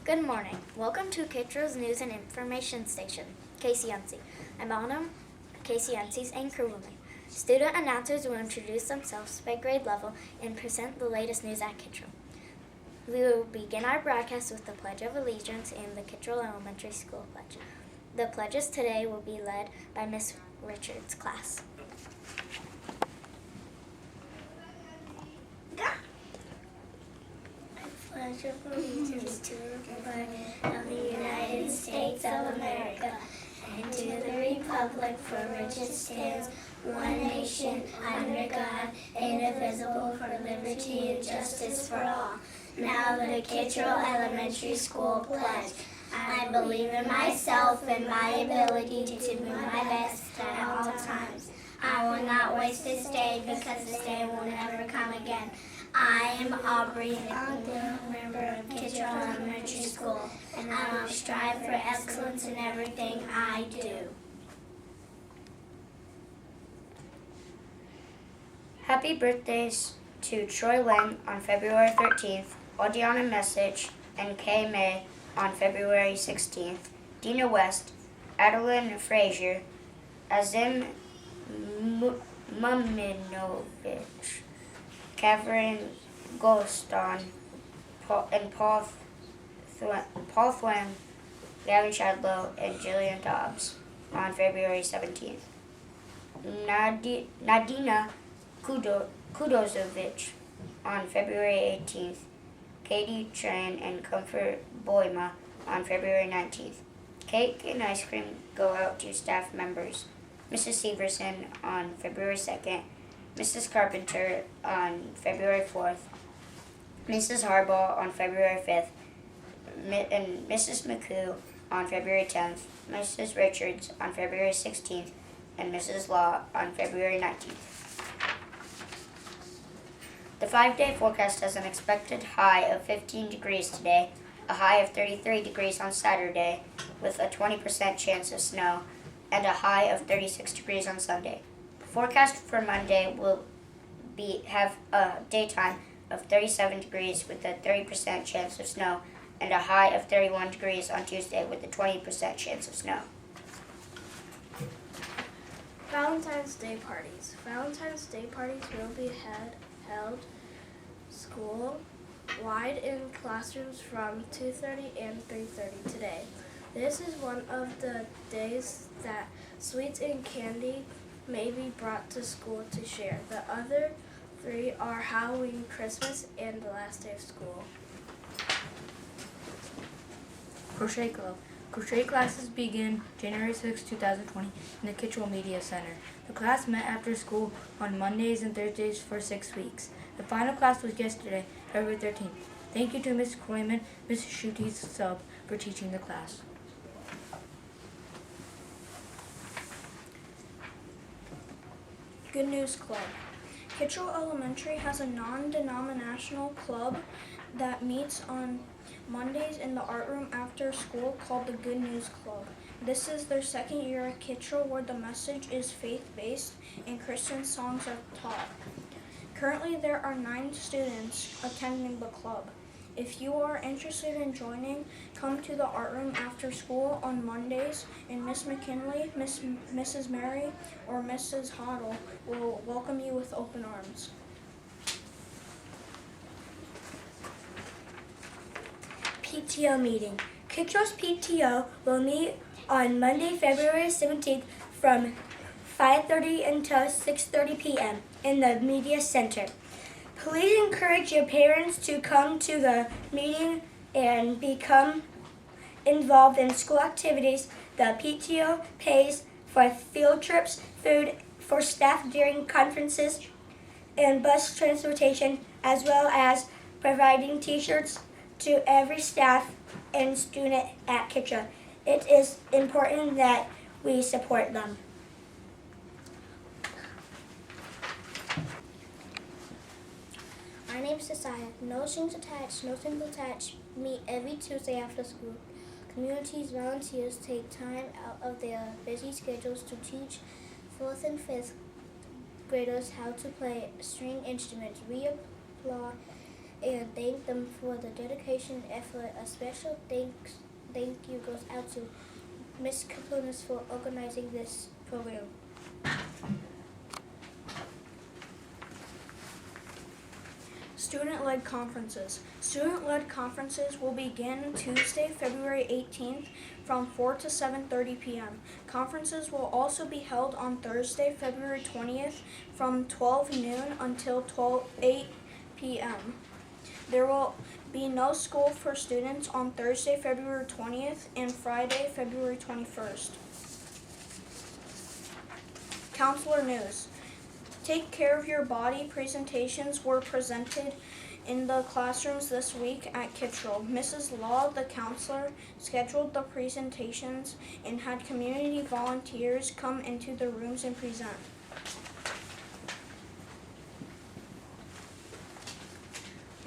Good morning. Welcome to Kittrell's News and Information Station, KCNC. I'm Autumn, KCNC's anchorwoman. Student announcers will introduce themselves by grade level and present the latest news at Kittrell. We will begin our broadcast with the Pledge of Allegiance and the Kittrell Elementary School Pledge. The pledges today will be led by Miss Richards' class. Pledge of allegiance to the flag of the United States of America and to the republic for which it stands, one nation, under God, indivisible, for liberty and justice for all. Now the Kittrell Elementary School Pledge. I believe in myself and my ability to do my best at all times. I will not waste this day because this day will never come again. I am Aubrey, a member of Kittrell Elementary School, and I will strive for excellence in everything I do. Happy birthdays to Troy Lang on February 13th, Audiana Message and Kay May on February 16th, Dina West, Adeline Frazier, Azim Muminovich, Catherine Golston, Paul Thwem, Gavin Shadlow, and Jillian Dobbs on February 17th. Nadina Kudosovich on February 18th. Katie Tran and Comfort Boima on February 19th. Cake and ice cream go out to staff members. Mrs. Severson on February 2nd. Mrs. Carpenter on February 4th, Mrs. Harbaugh on February 5th, and Mrs. McCoo on February 10th, Mrs. Richards on February 16th, and Mrs. Law on February 19th. The 5-day forecast has an expected high of 15 degrees today, a high of 33 degrees on Saturday, with a 20% chance of snow, and a high of 36 degrees on Sunday. Forecast for Monday will have a daytime of 37 degrees with a 30% chance of snow and a high of 31 degrees on Tuesday with a 20% chance of snow. Valentine's Day parties. Valentine's Day parties will be held school-wide in classrooms from 2:30 and 3:30 today. This is one of the days that sweets and candy may be brought to school to share. The other three are Halloween, Christmas, and the last day of school. Crochet Club. Crochet classes begin January 6, 2020 in the Kittrell Media Center. The class met after school on Mondays and Thursdays for 6 weeks. The final class was yesterday, February 13th. Thank you to Ms. Kroyman, Ms. Schute's sub, for teaching the class. Good News Club. Kittrell Elementary has a non-denominational club that meets on Mondays in the art room after school called the Good News Club. This is their second year at Kittrell, where the message is faith-based and Christian songs are taught. Currently there are 9 students attending the club. If you are interested in joining, come to the art room after school on Mondays, and Miss McKinley, Mrs. Mary, or Mrs. Hoddle will welcome you with open arms. PTO meeting. Kittrell's PTO will meet on Monday, February 17th from 5:30 until 6:30 p.m. in the Media Center. Please encourage your parents to come to the meeting and become involved in school activities. The PTO pays for field trips, food for staff during conferences, and bus transportation, as well as providing t-shirts to every staff and student at Kittrell. It is important that we support them. My name is Josiah. No strings attached, no strings attached. Meet every Tuesday after school. Communities volunteers take time out of their busy schedules to teach 4th and 5th graders how to play string instruments. We applaud and thank them for the dedication and effort. A special thank you goes out to Ms. Kapunas for organizing this program. Student-led conferences. Student-led conferences will begin Tuesday, February 18th from 4 to 7:30 p.m. Conferences will also be held on Thursday, February 20th from 12 noon until 8 p.m. There will be no school for students on Thursday, February 20th and Friday, February 21st. Counselor news. Take Care of Your Body presentations were presented in the classrooms this week at Kittrell. Mrs. Law, the counselor, scheduled the presentations and had community volunteers come into the rooms and present.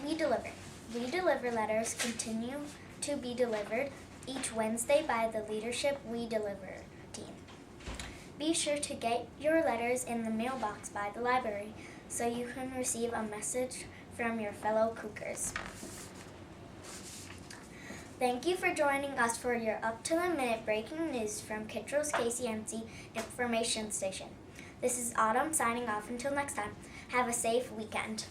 We Deliver. We Deliver letters continue to be delivered each Wednesday by the Leadership We Deliver team. Be sure to get your letters in the mailbox by the library so you can receive a message from your fellow Cougars. Thank you for joining us for your up-to-the-minute breaking news from Kittrell's KCNC information station. This is Autumn signing off until next time. Have a safe weekend.